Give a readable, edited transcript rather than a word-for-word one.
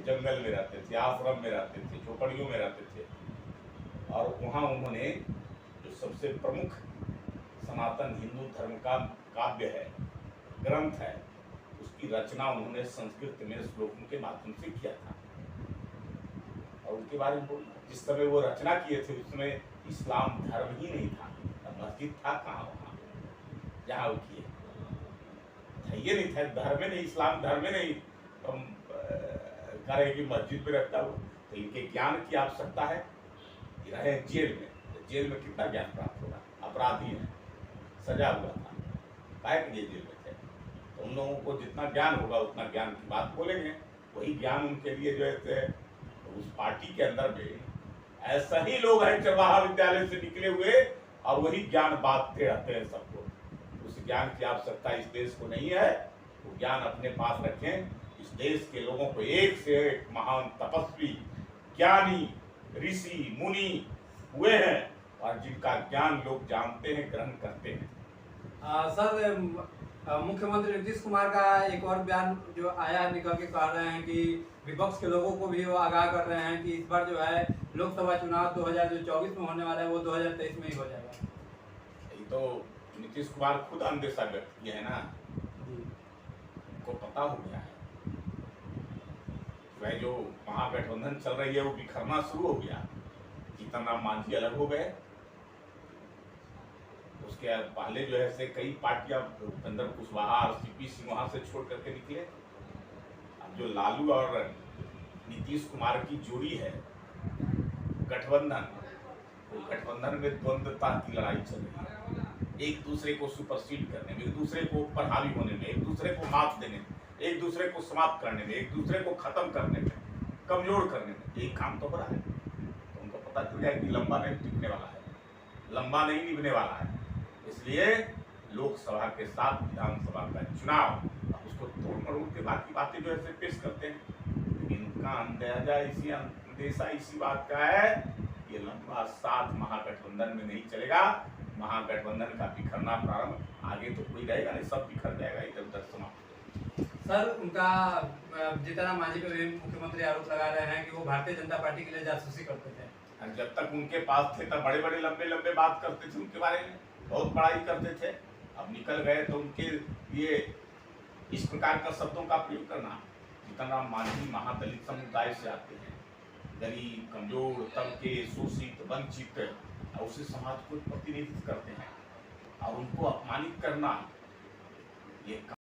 जंगल में रहते थे, आश्रम में रहते थे, झोपड़ियों में रहते थे। और वहाँ उन्होंने जो सबसे प्रमुख सनातन हिंदू धर्म का काव्य है, ग्रंथ है, उसकी रचना उन्होंने संस्कृत में श्लोकों के माध्यम से किया था। और उनके बारे में बोलना, जिस समय वो रचना किए थे उस समय इस्लाम धर्म ही नहीं था, मस्जिद था कहाँ वहाँ जहाँ वो किए था, ये नहीं था धर्म में नहीं, इस्लाम धर्म में नहीं हम करें कि मस्जिद में रखता हो। तो इनके ज्ञान की आवश्यकता है, रहे जेल में, तो जेल में कितना ज्ञान प्राप्त होगा, अपराधी है, सजा हुआ था, काहे के लिए जेल में थे। तो उन लोगों को जितना ज्ञान होगा उतना ज्ञान की बात बोलेंगे, वही ज्ञान उनके लिए जो है तो उस पार्टी के अंदर में ऐसा ही लोग हैं चरवाहा विद्यालय से निकले हुए और वही ज्ञान बांटते रहते हैं सबको। उस ज्ञान की आवश्यकता इस देश को नहीं है, वो ज्ञान अपने पास रखें। इस देश के लोगों को एक से एक महान तपस्वी, ज्ञानी, ऋषि, मुनि हुए हैं और जिनका ज्ञान लोग जानते हैं, ग्रहण करते हैं। सर, मुख्यमंत्री नीतीश कुमार का एक और बयान जो आया निकल के कह रहे हैं कि विपक्ष के लोगों को भी वो आगाह कर रहे हैं कि इस बार जो है लोकसभा चुनाव 2024 में होने वाला है वो 2023 में ही हो जाएगा। ये तो नीतीश कुमार खुद अंदेशा व्यक्त किए है ना, उनको पता हो गया है वह जो महागठबंधन चल रही है वो बिखरना शुरू हो गया। जीतन राम मांझी अलग हो गए, उसके पहले जो है से कई पार्टियां, उपेंद्र कुशवाहा और सीपी सिंह वहां से छोड़ करके निकले। अब जो लालू और नीतीश कुमार की जोड़ी है गठबंधन, वो गठबंधन में द्वंद्वता की लड़ाई चल रही है, एक दूसरे को सुपरसीड करने में, एक दूसरे को ऊपर हावी होने में, एक दूसरे को मात देने में, एक दूसरे को समाप्त करने में, एक दूसरे को खत्म करने में, कमजोर करने में, यही काम तो हो रहा है। तो उनको पता चल गया कि लंबा नहीं टिकने वाला है, लंबा नहीं निभने वाला है। इसलिए लोकसभा के साथ विधानसभा का चुनाव, उसको तोड़ मरोड़ के बाकी बातें जो है पेश करते हैं, लेकिन उनका अंदेशा इसी बात का है कि लंबा साथ महागठबंधन में नहीं चलेगा। महागठबंधन का बिखरना प्रारंभ, आगे तो कोई रहेगा नहीं, सब बिखर जाएगा, इधर उधर समाप्त। सर, उनका जीतन राम मांझी पे भी मुख्यमंत्री आरोप लगा रहे हैं कि वो भारतीय जनता पार्टी के लिए जासूसी करते थे। जब तक उनके पास थे तब बड़े बड़े लंबे लंबे बात करते थे उनके बारे में, बहुत बड़ाई करते थे। अब निकल गए तो उनके लिए इस प्रकार का शब्दों का प्रयोग करना। जीतन राम मांझी महादलित समुदाय से आते हैं, गरीब, कमजोर, तबके, शोषित, वंचित, उसी समाज को प्रतिनिधित्व करते हैं और उनको अपमानित करना ये